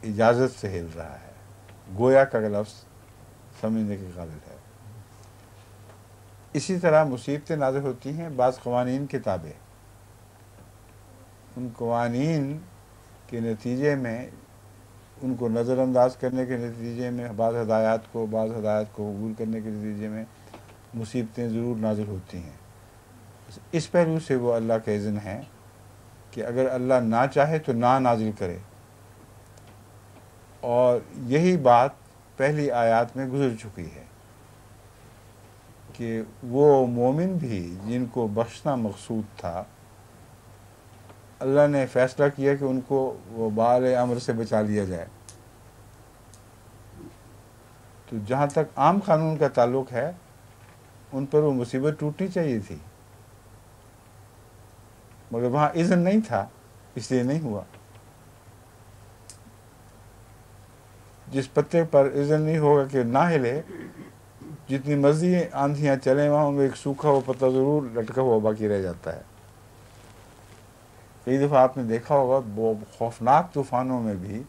A: اجازت سے ہل رہا ہے۔ گویا کا لفظ سمجھنے کے قابل ہے۔ اسی طرح مصیبتیں نازل ہوتی ہیں بعض قوانین کے تابع، ان قوانین کے نتیجے میں، ان کو نظر انداز کرنے کے نتیجے میں، بعض ہدایات کو قبول کرنے کے نتیجے میں مصیبتیں ضرور نازل ہوتی ہیں۔ اس پہلو سے وہ اللہ کا اذن ہے کہ اگر اللہ نہ چاہے تو نہ نازل کرے، اور یہی بات پہلی آیات میں گزر چکی ہے کہ وہ مومن بھی جن کو بخشنا مقصود تھا، اللہ نے فیصلہ کیا کہ ان کو وہ بال امر سے بچا لیا جائے۔ تو جہاں تک عام قانون کا تعلق ہے ان پر وہ مصیبت ٹوٹنی چاہیے تھی، مگر وہاں اذن نہیں تھا، اس لیے نہیں ہوا۔ جس پتے پر اذن نہیں ہوگا کہ نہ ہلے، جتنی مرضی آندھیاں چلیں وہاں ایک سوکھا ہوا پتا ضرور لٹکا ہوا باقی رہ جاتا ہے۔ کئی دفعہ آپ نے دیکھا ہوگا وہ خوفناک طوفانوں میں بھی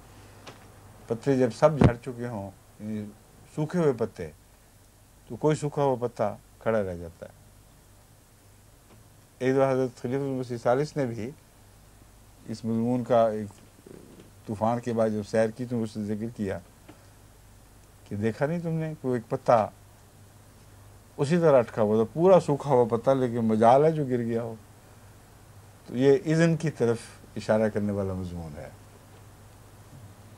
A: پتے جب سب جھڑ چکے ہوں، یعنی سوکھے ہوئے پتے، تو کوئی سوکھا ہوا پتا کھڑا رہ جاتا ہے۔ ایک دفعہ حضرت خلیفہ المسیح ثالث نے بھی اس مضمون کا ایک طوفان کے بعد جب سیر کی تو مجھ سے ذکر کیا کہ دیکھا نہیں تم نے کوئی ایک پتا اسی طرح اٹکا ہوا تھا، پورا سوکھا ہوا پتا، لیکن مجال ہے جو گر گیا ہو۔ تو یہ اذن کی طرف اشارہ کرنے والا مضمون ہے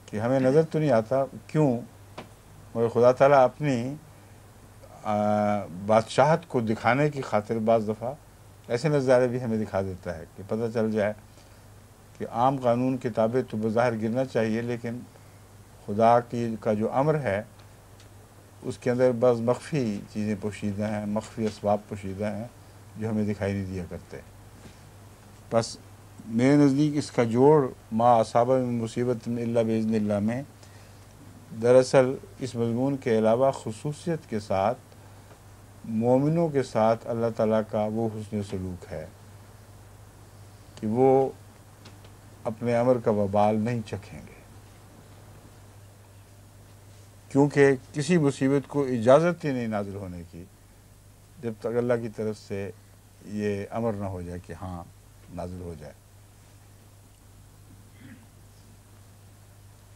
A: کہ ہمیں نظر تو نہیں آتا کیوں، مگر خدا تعالیٰ اپنی بادشاہت کو دکھانے کی خاطر بعض دفعہ ایسے نظارے بھی ہمیں دکھا دیتا ہے کہ پتہ چل جائے کہ عام قانون کے تابع تو بظاہر گرنا چاہیے، لیکن خدا کا جو امر ہے اس کے اندر بعض مخفی چیزیں پوشیدہ ہیں، مخفی اسباب پوشیدہ ہیں جو ہمیں دکھائی نہیں دیا کرتے. بس میرے نزدیک اس کا جوڑ ما اصاب من مصیبت الا باذن اللہ میں دراصل اس مضمون کے علاوہ خصوصیت کے ساتھ مومنوں کے ساتھ اللہ تعالیٰ کا وہ حسن سلوک ہے کہ وہ اپنے امر کا وبال نہیں چکھیں گے، کیونکہ کسی مصیبت کو اجازت ہی نہیں نازل ہونے کی جب تک اللہ کی طرف سے یہ امر نہ ہو جائے کہ ہاں نازل ہو جائے.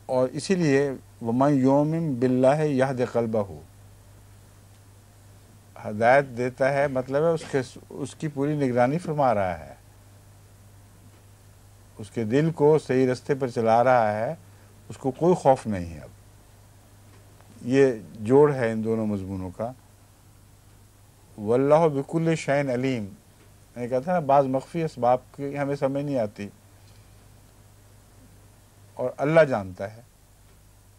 A: اور اسی لیے وَمَن یُؤْمِن بِاللَّهِ یَہْدِ قَلْبَهُ، ہدایت دیتا ہے مطلب ہے اس کی پوری نگرانی فرما رہا ہے، اس کے دل کو صحیح رستے پر چلا رہا ہے، اس کو کوئی خوف نہیں ہے. اب یہ جوڑ ہے ان دونوں مضمونوں کا. واللہ بکل شیء علیم، میں نے کہا تھا نا بعض مخفی اسباب کی ہمیں سمجھ نہیں آتی، اور اللہ جانتا ہے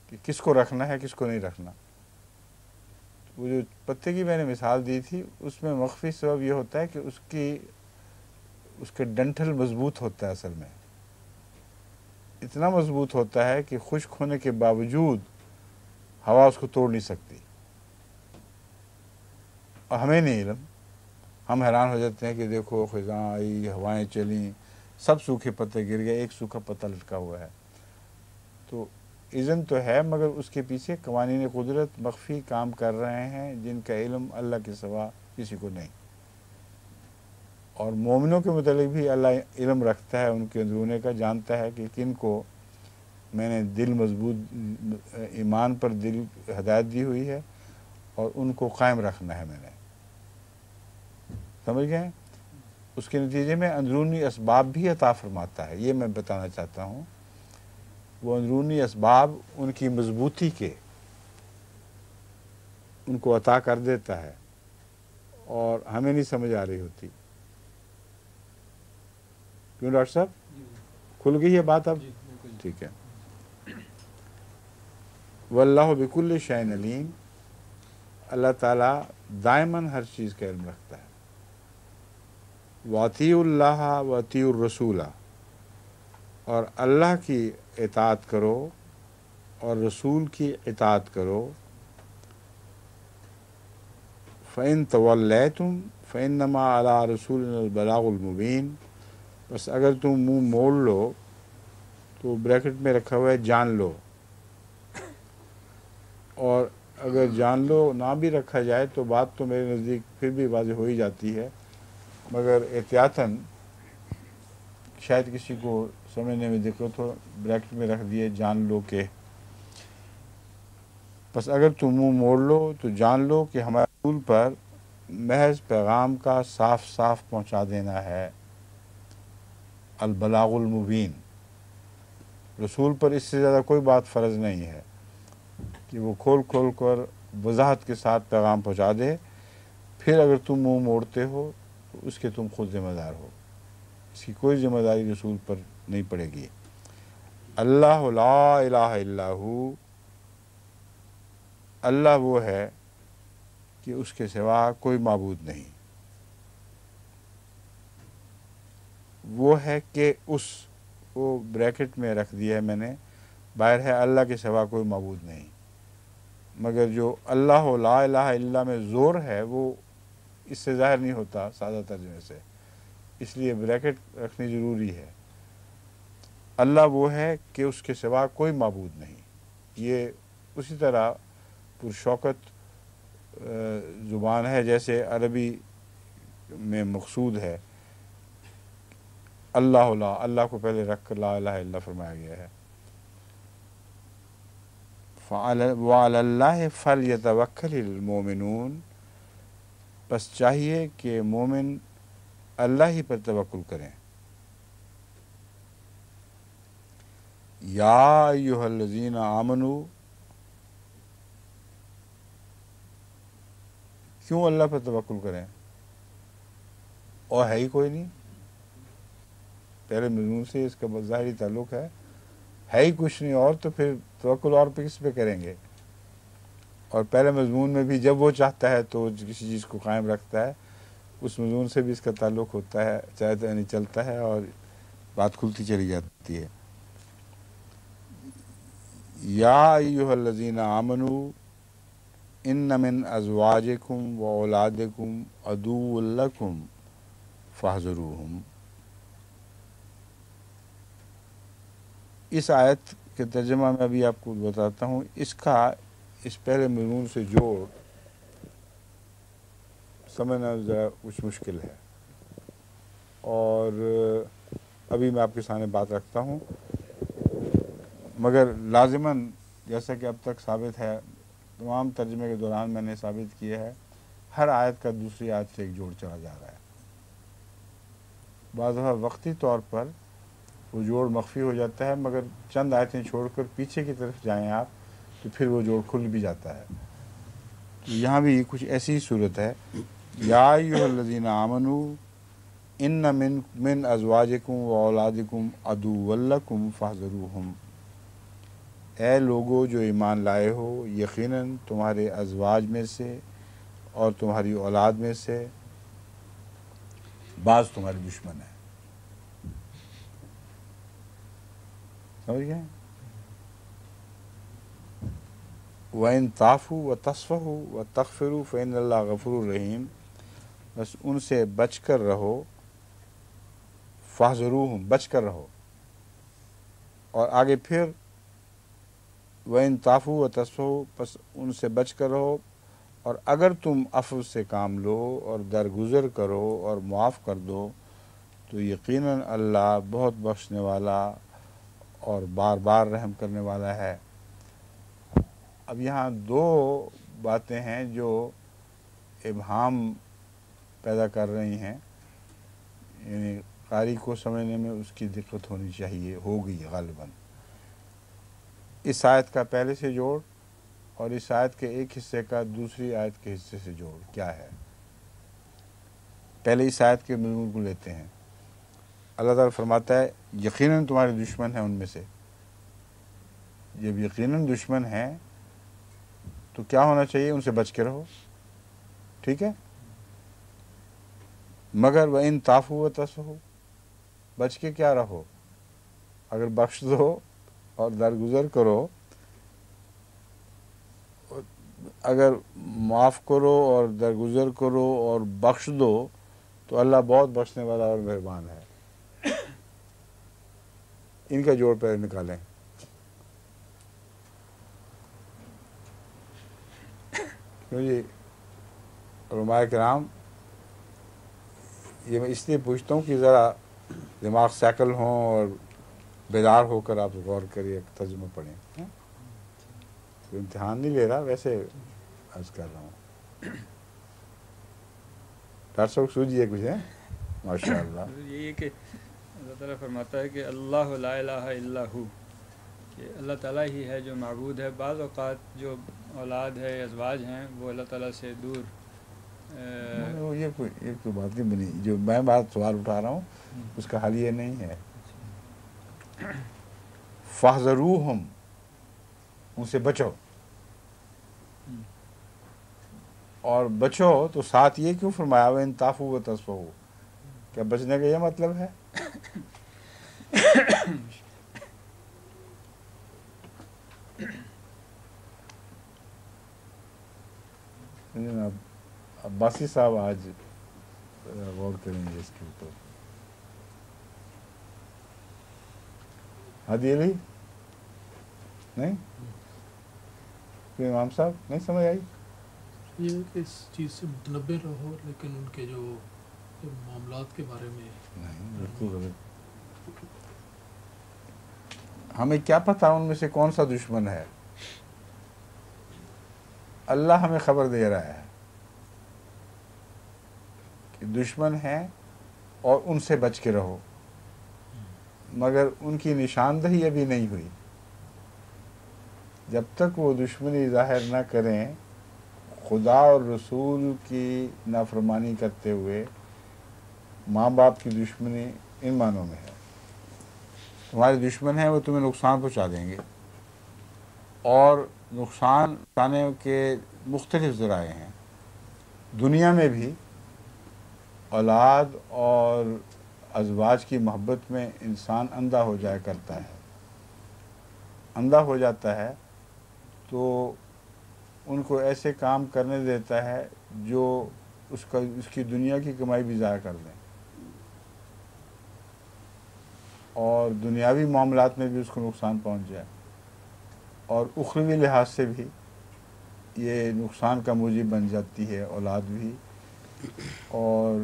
A: کہ کس کو رکھنا ہے کس کو نہیں رکھنا. وہ جو پتے کی میں نے مثال دی تھی اس میں مخفی سبب یہ ہوتا ہے کہ اس کے ڈنٹل مضبوط ہوتا ہے، اصل میں اتنا مضبوط ہوتا ہے کہ خشک ہونے کے باوجود ہوا اس کو توڑ نہیں سکتی. اور ہمیں نہیں علم، ہم حیران ہو جاتے ہیں کہ دیکھو خزاں آئی، ہوائیں چلیں، سب سوکھے پتے گر گئے، ایک سوکھا پتا لٹکا ہوا ہے. تو اذن تو ہے مگر اس کے پیچھے قوانین قدرت مخفی کام کر رہے ہیں جن کا علم اللہ کے سوا کسی کو نہیں. اور مومنوں کے متعلق بھی اللہ علم رکھتا ہے، ان کے اندرونے کا جانتا ہے کہ کن کو میں نے دل مضبوط ایمان پر دل ہدایت دی ہوئی ہے اور ان کو قائم رکھنا ہے میں نے. سمجھ گئے؟ اس کے نتیجے میں اندرونی اسباب بھی عطا فرماتا ہے. یہ میں بتانا چاہتا ہوں، وہ اندرونی اسباب ان کی مضبوطی کے ان کو عطا کر دیتا ہے اور ہمیں نہیں سمجھ آ رہی ہوتی. کیوں ڈاکٹر صاحب کھل گئی ہے بات اب؟ ٹھیک ہے. واللہ بکل شیء علیم، اللہ تعالیٰ دائماً ہر چیز کا علم رکھتا ہے. واطیعوا اللہ واطیعوا الرسول، اور اللہ کی اطاعت کرو اور رسول کی اطاعت کرو. فَإِن تَوَلَّيْتُمْ فَإِنَّمَا عَلَىٰ رَسُولِنَا الْبَلَاغُ الْمُبِينُ، بس اگر تم منہ موڑ لو تو بریکٹ میں رکھا ہوا ہے جان لو، اور اگر جان لو نہ بھی رکھا جائے تو بات تو میرے نزدیک پھر بھی واضح ہو ہی جاتی ہے، مگر احتیاطاً شاید کسی کو سمجھنے میں دقت ہو، بریکٹ میں رکھ دیے جان لو کہ بس اگر تم منہ موڑ لو تو جان لو کہ ہمارے رسول پر محض پیغام کا صاف صاف پہنچا دینا ہے. البلاغ المبین، رسول پر اس سے زیادہ کوئی بات فرض نہیں ہے کہ وہ کھول کھول کر وضاحت کے ساتھ پیغام پہنچا دے. پھر اگر تم منہ موڑتے ہو تو اس کے تم خود ذمہ دار ہو، اس کی کوئی ذمہ داری رسول پر نہیں پڑے گی. اللہ لا الہ الا ہو، اللہ وہ ہے کہ اس کے سوا کوئی معبود نہیں. وہ ہے کہ وہ بریکٹ میں رکھ دیا ہے میں نے، باہر ہے اللہ کے سوا کوئی معبود نہیں. مگر جو اللہ لا الہ الا میں زور ہے وہ اس سے ظاہر نہیں ہوتا سادہ ترجمے سے، اس لیے بریکٹ رکھنی ضروری ہے. اللہ وہ ہے کہ اس کے سوا کوئی معبود نہیں. یہ اسی طرح پرشوکت زبان ہے جیسے عربی میں مقصود ہے. اللہ کو پہلے رکھ کر لا الہ الا فرمایا گیا ہے. وَعَلَى اللَّهِ فَلْيَتَوَكَّلِ الْمُؤْمِنُونَ، بس چاہیے کہ مومن اللہ ہی پر توکل کریں. یا ایھا الذین آمنوا، کیوں اللہ پر توکل کریں؟ اور ہے ہی کوئی نہیں. پہلے مضمون سے اس کا ظاہری تعلق ہے ہی کچھ نہیں، اور تو پھر توکل اور پہ کس پہ کریں گے؟ اور پہلے مضمون میں بھی جب وہ چاہتا ہے تو کسی چیز کو قائم رکھتا ہے، اس مضمون سے بھی اس کا تعلق ہوتا ہے، یعنی چلتا ہے اور بات کھلتی چلی جاتی ہے۔ یا ایھا الذین آمنوا ان من ازواجکم و اولادکم عدو لکم فاحذروہم۔ اس آیت کے ترجمہ میں ابھی آپ کو بتاتا ہوں، اس پہلے مضمون سے جوڑ سمجھنا ذرا کچھ مشکل ہے، اور ابھی میں آپ کے سامنے بات رکھتا ہوں، مگر لازماً جیسا کہ اب تک ثابت ہے، تمام ترجمے کے دوران میں نے ثابت کیا ہے، ہر آیت کا دوسری آیت سے ایک جوڑ چلا جا رہا ہے۔ بعض دفعہ وقتی طور پر وہ جوڑ مخفی ہو جاتا ہے، مگر چند آیتیں چھوڑ کر پیچھے کی طرف جائیں آپ تو پھر وہ جوڑ کھل بھی جاتا ہے۔ تو یہاں بھی کچھ ایسی ہی صورت ہے، یا ایھا الذین آمنوا ان من ازواجکم و اولادکم عدو لکم فاحذروہم۔ اے لوگو جو ایمان لائے ہو، یقیناً تمہارے ازواج میں سے اور تمہاری اولاد میں سے بعض تمہارے دشمن ہیں۔ سمجھ گئے؟ وَإِن تَعْفُوا وَتَصْفَحُوا وَتَغْفِرُوا فَإِنَّ اللَّهَ غَفُورٌ رَحِيمٌ۔ بس ان سے بچ کر رہو، فاحذروہم، بچ کر رہو، اور آگے پھر وَإِن تَعْفُوا وَتَصْفَحُوا، بس ان سے بچ کر رہو، اور اگر تم عفو سے کام لو اور درگزر کرو اور معاف کر دو تو یقیناً اللہ بہت بخشنے والا اور بار بار رحم کرنے والا ہے۔ اب یہاں دو باتیں ہیں جو ابہام پیدا کر رہی ہیں، یعنی قاری کو سمجھنے میں اس کی دقت ہونی چاہیے، ہوگی غالباً۔ اس آیت کا پہلے سے جوڑ اور اس آیت کے ایک حصے کا دوسری آیت کے حصے سے جوڑ کیا ہے؟ پہلے اس آیت کے مضمون کو لیتے ہیں۔ اللہ تعالیٰ فرماتا ہے یقیناً تمہارے دشمن ہیں ان میں سے۔ جب یقیناً دشمن ہیں تو کیا ہونا چاہیے؟ ان سے بچ کے رہو، ٹھیک ہے؟ مگر وَإِن تَعْفُوا وَتَصْفَحُوا، بچ کے کیا رہو؟ اگر بخش دو اور درگزر کرو، اگر معاف کرو اور درگزر کرو اور بخش دو تو اللہ بہت بخشنے والا اور مہربان ہے۔ ان کا جوڑ پہلے نکالیں۔ کیوں جی علماء کرام، یہ میں اس لیے پوچھتا ہوں کہ ذرا دماغ سیکل ہوں اور بیدار ہو کر آپ غور کریے، ترجمہ پڑھیں۔ کوئی امتحان نہیں لے رہا، ویسے عرض کر رہا ہوں۔ ڈاکٹر صاحب سوچیے کچھ ہے، ماشاء اللہ۔
D: یہی ہے کہ اللہ تعالیٰ فرماتا ہے کہ اللہ لا الہ الا ہو، کہ اللہ تعالیٰ ہی ہے جو معبود ہے۔ بعض اوقات جو اولاد ہے، ازواج ہیں، وہ اللہ تعالیٰ سے دور
A: یہ کوئی بات نہیں بنی، جو میں بات سوال اٹھا رہا ہوں اس کا حل یہ نہیں ہے۔ فاحذروہم، ان سے بچو، اور بچو تو ساتھ یہ کیوں فرمایا وَإِن تَعْفُوا وَتَصْفَحُوا؟ کیا بچنے کا یہ مطلب ہے؟ عباسی صاحب آج غور کریں گے اس کے اوپر۔ ہادی علی نہیں؟ امام صاحب نہیں سمجھ آئی؟
E: یہ ہے کہ اس چیز سے متنبع رہو، لیکن ان کے جو معاملات کے بارے میں
A: نہیں، بالکل غلط۔ ہمیں کیا پتہ ان میں سے کون سا دشمن ہے؟ اللہ ہمیں خبر دے رہا ہے کہ دشمن ہیں اور ان سے بچ کے رہو، مگر ان کی نشاندہی ابھی نہیں ہوئی۔ جب تک وہ دشمنی ظاہر نہ کریں، خدا اور رسول کی نافرمانی کرتے ہوئے، ماں باپ کی دشمنی ان معنوں میں ہے، تمہارے دشمن ہیں وہ تمہیں نقصان پہنچا دیں گے، اور نقصان اٹھانے کے مختلف ذرائع ہیں. دنیا میں بھی اولاد اور ازواج کی محبت میں انسان اندھا ہو جایا کرتا ہے. اندھا ہو جاتا ہے تو ان کو ایسے کام کرنے دیتا ہے جو اس کی دنیا کی کمائی بھی ضائع کر دیں، اور دنیاوی معاملات میں بھی اس کو نقصان پہنچ جائے، اور اخروی لحاظ سے بھی یہ نقصان کا موجب بن جاتی ہے اولاد بھی، اور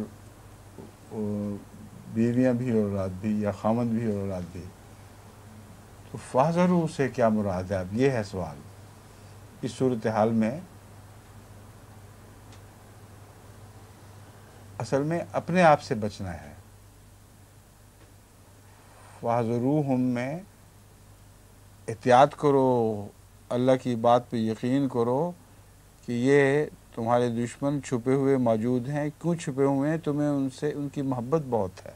A: بیویاں بھی اور اولاد بھی، یا خامند بھی اور اولاد بھی. تو فاحذروا سے کیا مراد ہے؟ اب یہ ہے سوال. اس صورتحال میں اصل میں اپنے آپ سے بچنا ہے. فاحذروہم میں احتیاط کرو، اللہ کی بات پہ یقین کرو کہ یہ تمہارے دشمن چھپے ہوئے موجود ہیں. کیوں چھپے ہوئے ہیں؟ تمہیں ان کی محبت بہت ہے،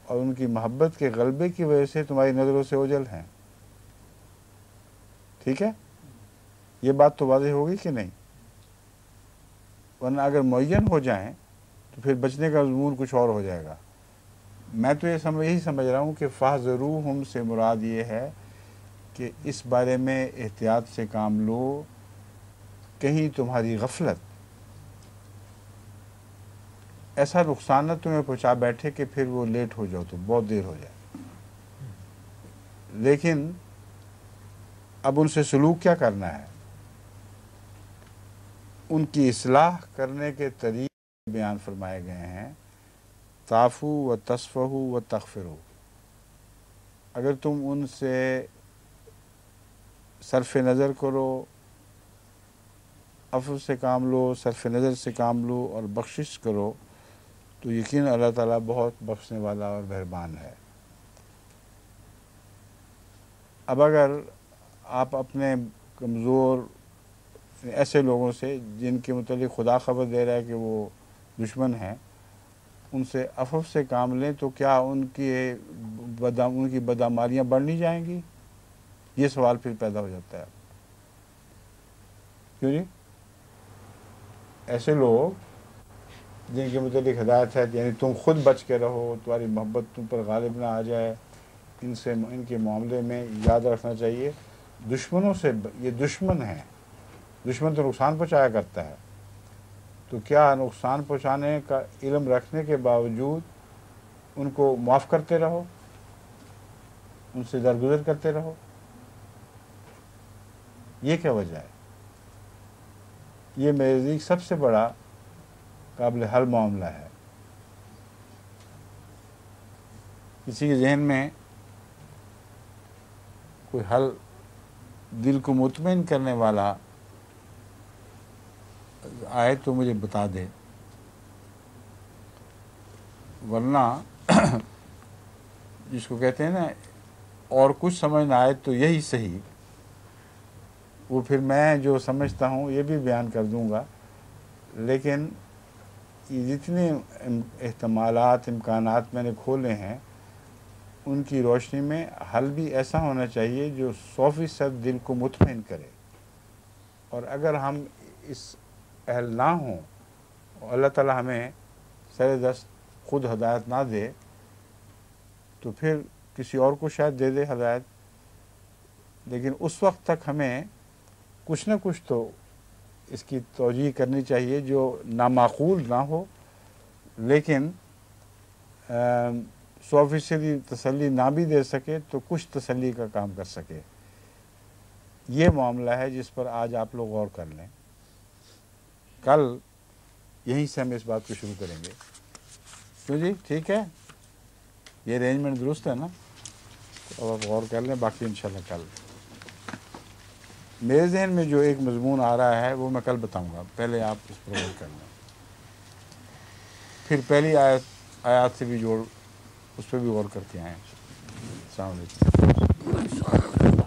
A: اور ان کی محبت کے غلبے کی وجہ سے تمہاری نظروں سے اوجھل ہیں. ٹھیک ہے، یہ بات تو واضح ہوگی کہ نہیں؟ ورنہ اگر معین ہو جائیں تو پھر بچنے کا مضمون کچھ اور ہو جائے گا. میں تو یہی سمجھ رہا ہوں کہ فاحذروہم سے مراد یہ ہے کہ اس بارے میں احتیاط سے کام لو، کہیں تمہاری غفلت ایسا نقصان نہ تمہیں پہنچا بیٹھے کہ پھر وہ لیٹ ہو جاؤ تو بہت دیر ہو جائے. لیکن اب ان سے سلوک کیا کرنا ہے؟ ان کی اصلاح کرنے کے طریقے بیان فرمائے گئے ہیں. تعفو و تصفحوا و تغفروا. اگر تم ان سے صرف نظر کرو، عفو سے کام لو، صرف نظر سے کام لو اور بخشش کرو، تو یقین اللہ تعالیٰ بہت بخشنے والا اور مہربان ہے. اب اگر آپ اپنے کمزور ایسے لوگوں سے جن کے متعلق خدا خبر دے رہا ہے کہ وہ دشمن ہیں، ان سے عفو سے کام لیں تو کیا ان کی بدعمالیاں بڑھ نہیں جائیں گی؟ یہ سوال پھر پیدا ہو جاتا ہے. کیوں نہیں؟ ایسے لوگ جن کے متعلق ہدایت ہے، یعنی تم خود بچ کے رہو، تمہاری محبت تم پر غالب نہ آ جائے، ان کے معاملے میں یاد رکھنا چاہیے دشمنوں سے یہ دشمن ہیں. دشمن تو نقصان پہنچایا کرتا ہے، تو کیا نقصان پہنچانے کا علم رکھنے کے باوجود ان کو معاف کرتے رہو، ان سے درگزر کرتے رہو؟ یہ کیا وجہ ہے؟ یہ میرے نزدیک سب سے بڑا قابل حل معاملہ ہے. کسی کے ذہن میں کوئی حل دل کو مطمئن کرنے والا آئے تو مجھے بتا دے، ورنہ جس کو کہتے ہیں نا اور کچھ سمجھ نہ آئے تو یہی صحیح، وہ پھر میں جو سمجھتا ہوں یہ بھی بیان کر دوں گا. لیکن یہ جتنے احتمالات امکانات میں نے کھولے ہیں ان کی روشنی میں حل بھی ایسا ہونا چاہیے جو 100% دل کو مطمئن کرے. اور اگر ہم اس اہل نہ ہوں اور اللہ تعالیٰ ہمیں سر دست خود ہدایت نہ دے تو پھر کسی اور کو شاید دے دے ہدایت. لیکن اس وقت تک ہمیں کچھ نہ کچھ تو اس کی توجیہ کرنی چاہیے جو نامعقول نہ ہو، لیکن 100% تسلی نہ بھی دے سکے تو کچھ تسلی کا کام کر سکے. یہ معاملہ ہے جس پر آج آپ لوگ غور کر لیں. کل یہیں سے ہم اس بات کو شروع کریں گے. کیوں جی؟ ٹھیک ہے، یہ ارینجمنٹ درست ہے نا؟ تو اب آپ غور کر لیں، باقی انشاءاللہ کل. میرے ذہن میں جو ایک مضمون آ رہا ہے وہ میں کل بتاؤں گا، پہلے آپ اس پر غور کر لیں. پھر پہلی آیات سے بھی اس پہ بھی غور کر کے آئیں. السلام علیکم.